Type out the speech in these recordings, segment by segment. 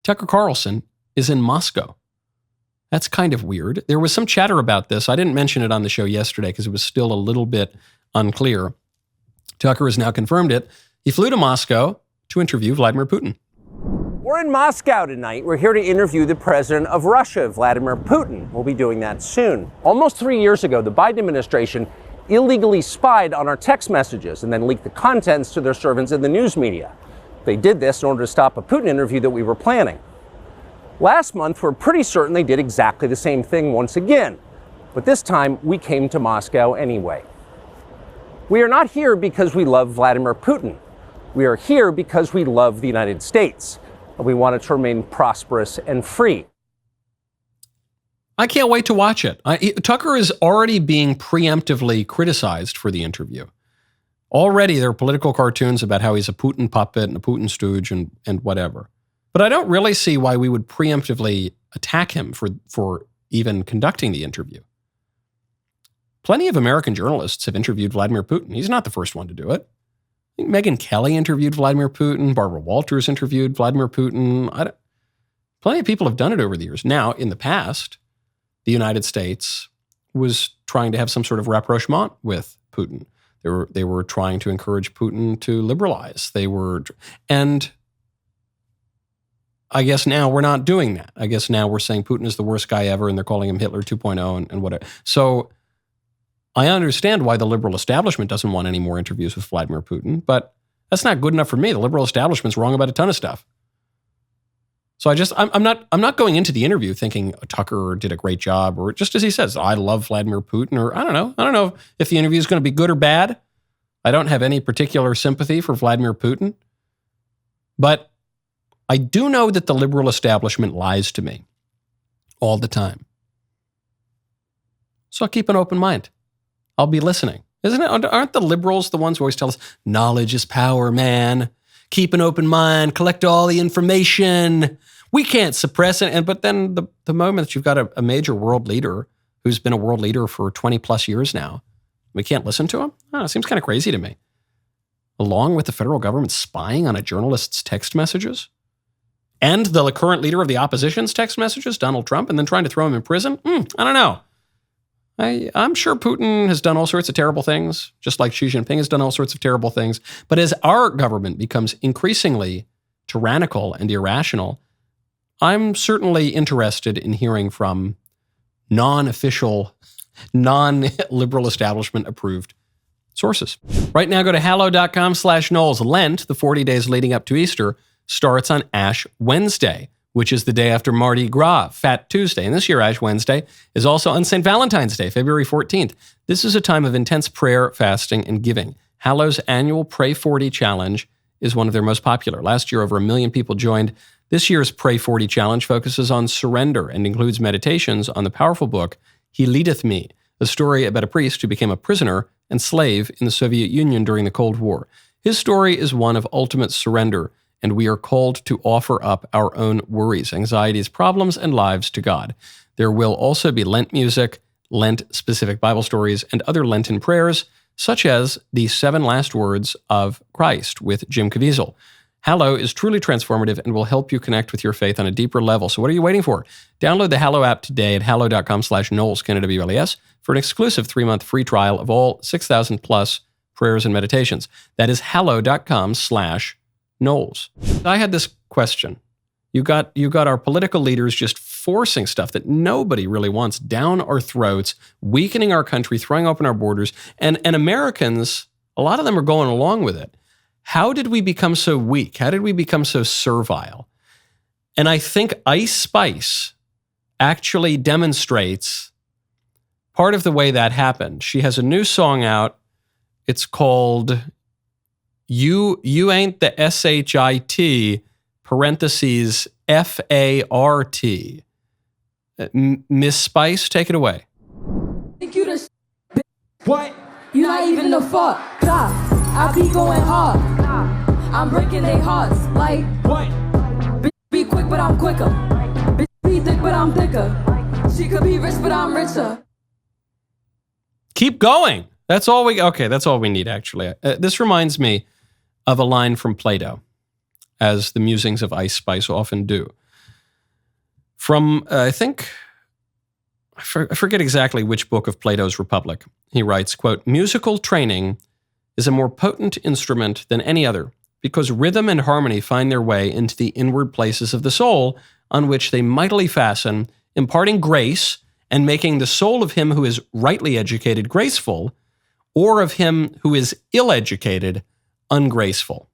Tucker Carlson is in Moscow. That's kind of weird. There was some chatter about this. I didn't mention it on the show yesterday because it was still a little bit unclear. Tucker has now confirmed it. He flew to Moscow to interview Vladimir Putin. We're in Moscow tonight. We're here to interview the president of Russia, Vladimir Putin. We'll be doing that soon. Almost 3 years ago, the Biden administration illegally spied on our text messages and then leaked the contents to their servants in the news media. They did this in order to stop a Putin interview that we were planning. Last month, we're pretty certain they did exactly the same thing once again. But this time, we came to Moscow anyway. We are not here because we love Vladimir Putin. We are here because we love the United States. And we want it to remain prosperous and free. I can't wait to watch it. Tucker is already being preemptively criticized for the interview. Already there are political cartoons about how he's a Putin puppet and a Putin stooge and whatever. But I don't really see why we would preemptively attack him for even conducting the interview. Plenty of American journalists have interviewed Vladimir Putin. He's not the first one to do it. I think Megyn Kelly interviewed Vladimir Putin. Barbara Walters interviewed Vladimir Putin. Plenty of people have done it over the years. Now, in the past, the United States was trying to have some sort of rapprochement with Putin. They were trying to encourage Putin to liberalize. And I guess now we're not doing that. I guess now we're saying Putin is the worst guy ever, and they're calling him Hitler 2.0 and whatever. So I understand why the liberal establishment doesn't want any more interviews with Vladimir Putin, but that's not good enough for me. The liberal establishment's wrong about a ton of stuff. So I'm not going into the interview thinking Tucker did a great job, or just as he says, I love Vladimir Putin, or I don't know. I don't know if the interview is going to be good or bad. I don't have any particular sympathy for Vladimir Putin, but I do know that the liberal establishment lies to me all the time. So I'll keep an open mind. I'll be listening. Isn't it? Aren't the liberals the ones who always tell us, knowledge is power, man. Keep an open mind, collect all the information. We can't suppress it. But then the moment that you've got a major world leader who's been a world leader for 20 plus years now, we can't listen to him? It seems kind of crazy to me. Along with the federal government spying on a journalist's text messages and the current leader of the opposition's text messages, Donald Trump, and then trying to throw him in prison? I don't know. I'm sure Putin has done all sorts of terrible things, just like Xi Jinping has done all sorts of terrible things. But as our government becomes increasingly tyrannical and irrational, I'm certainly interested in hearing from non-official, non-liberal establishment approved sources. Right now, go to hallow.com/Knowles. Lent, the 40 days leading up to Easter, starts on Ash Wednesday, which is the day after Mardi Gras, Fat Tuesday. And this year, Ash Wednesday is also on St. Valentine's Day, February 14th. This is a time of intense prayer, fasting, and giving. Hallow's annual Pray 40 Challenge is one of their most popular. Last year, over 1 million people joined. This year's Pray 40 Challenge focuses on surrender and includes meditations on the powerful book, He Leadeth Me, a story about a priest who became a prisoner and slave in the Soviet Union during the Cold War. His story is one of ultimate surrender, and we are called to offer up our own worries, anxieties, problems, and lives to God. There will also be Lent music, Lent-specific Bible stories, and other Lenten prayers, such as the 7 Last Words of Christ with Jim Caviezel. Hallow is truly transformative and will help you connect with your faith on a deeper level. So what are you waiting for? Download the Hallow app today at hallow.com/Knowles, KNWLES, for an exclusive 3-month free trial of all 6,000 plus prayers and meditations. That is hallow.com/Knowles. I had this question. You got our political leaders just forcing stuff that nobody really wants down our throats, weakening our country, throwing open our borders, and Americans, a lot of them are going along with it. How did we become so weak? How did we become so servile? And I think Ice Spice actually demonstrates part of the way that happened. She has a new song out. It's called You Ain't the SHIT, parentheses, FART. Miss Spice, take it away. Think you the what? You not even the fuck. I be going hard. I'm breaking their hearts. Like what? Bitch be quick, but I'm quicker. Bitch be thick, but I'm thicker. She could be rich, but I'm richer. Keep going. That's all we need, actually. This reminds me of a line from Plato, as the musings of Ice Spice often do. From, I forget exactly which book of Plato's Republic. He writes, quote, musical training is a more potent instrument than any other because rhythm and harmony find their way into the inward places of the soul on which they mightily fasten, imparting grace and making the soul of him who is rightly educated graceful, or of him who is ill-educated ungraceful.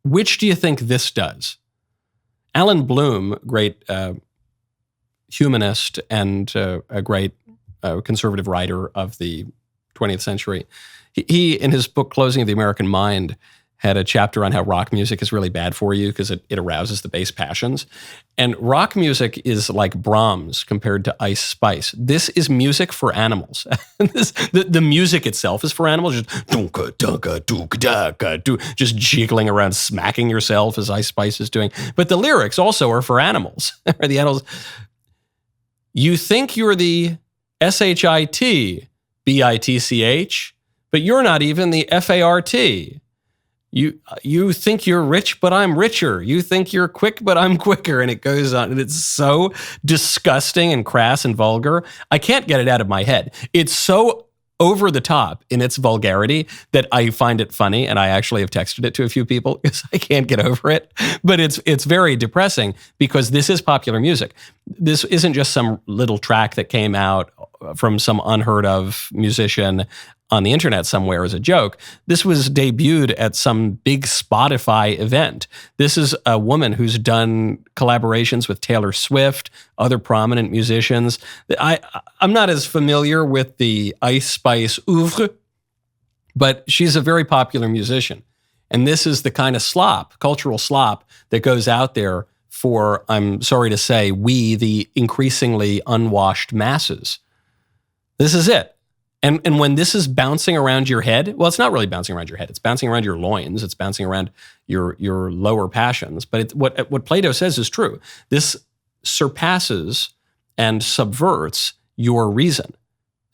Which do you think this does? Alan Bloom, great humanist and a great conservative writer of the 20th century, he, in his book Closing of the American Mind, had a chapter on how rock music is really bad for you because it arouses the base passions. And rock music is like Brahms compared to Ice Spice. This is music for animals. The music itself is for animals, just dunka, dunka, dunka, dunka, just jiggling around, smacking yourself as Ice Spice is doing. But the lyrics also are for animals. The animals. You think you're the SHIT, BITCH, but you're not even the FART. You think you're rich, but I'm richer. You think you're quick, but I'm quicker. And it goes on. And it's so disgusting and crass and vulgar. I can't get it out of my head. It's so over the top in its vulgarity that I find it funny. And I actually have texted it to a few people because I can't get over it. But it's very depressing because this is popular music. This isn't just some little track that came out from some unheard of musician on the internet somewhere as a joke. This was debuted at some big Spotify event. This is a woman who's done collaborations with Taylor Swift, other prominent musicians. I'm not as familiar with the Ice Spice oeuvre, but she's a very popular musician. And this is the kind of slop, cultural slop, that goes out there for, I'm sorry to say, we, the increasingly unwashed masses. This is it. And when this is bouncing around your head, well, it's not really bouncing around your head. It's bouncing around your loins. It's bouncing around your lower passions. But what Plato says is true. This surpasses and subverts your reason.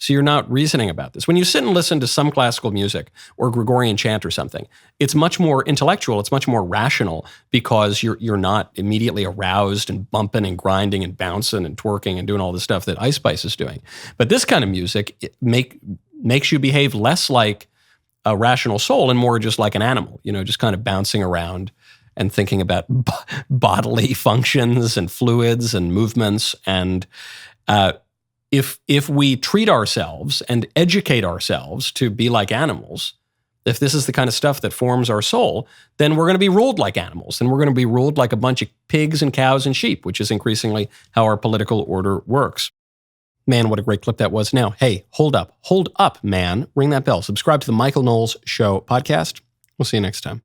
So you're not reasoning about this. When you sit and listen to some classical music or Gregorian chant or something, it's much more intellectual. It's much more rational because you're not immediately aroused and bumping and grinding and bouncing and twerking and doing all the stuff that Ice Spice is doing. But this kind of music makes you behave less like a rational soul and more just like an animal, just kind of bouncing around and thinking about bodily functions and fluids and movements. And if we treat ourselves and educate ourselves to be like animals, if this is the kind of stuff that forms our soul, then we're going to be ruled like animals. And we're going to be ruled like a bunch of pigs and cows and sheep, which is increasingly how our political order works. Man, what a great clip that was. Now, hey, hold up, man. Ring that bell. Subscribe to the Michael Knowles Show podcast. We'll see you next time.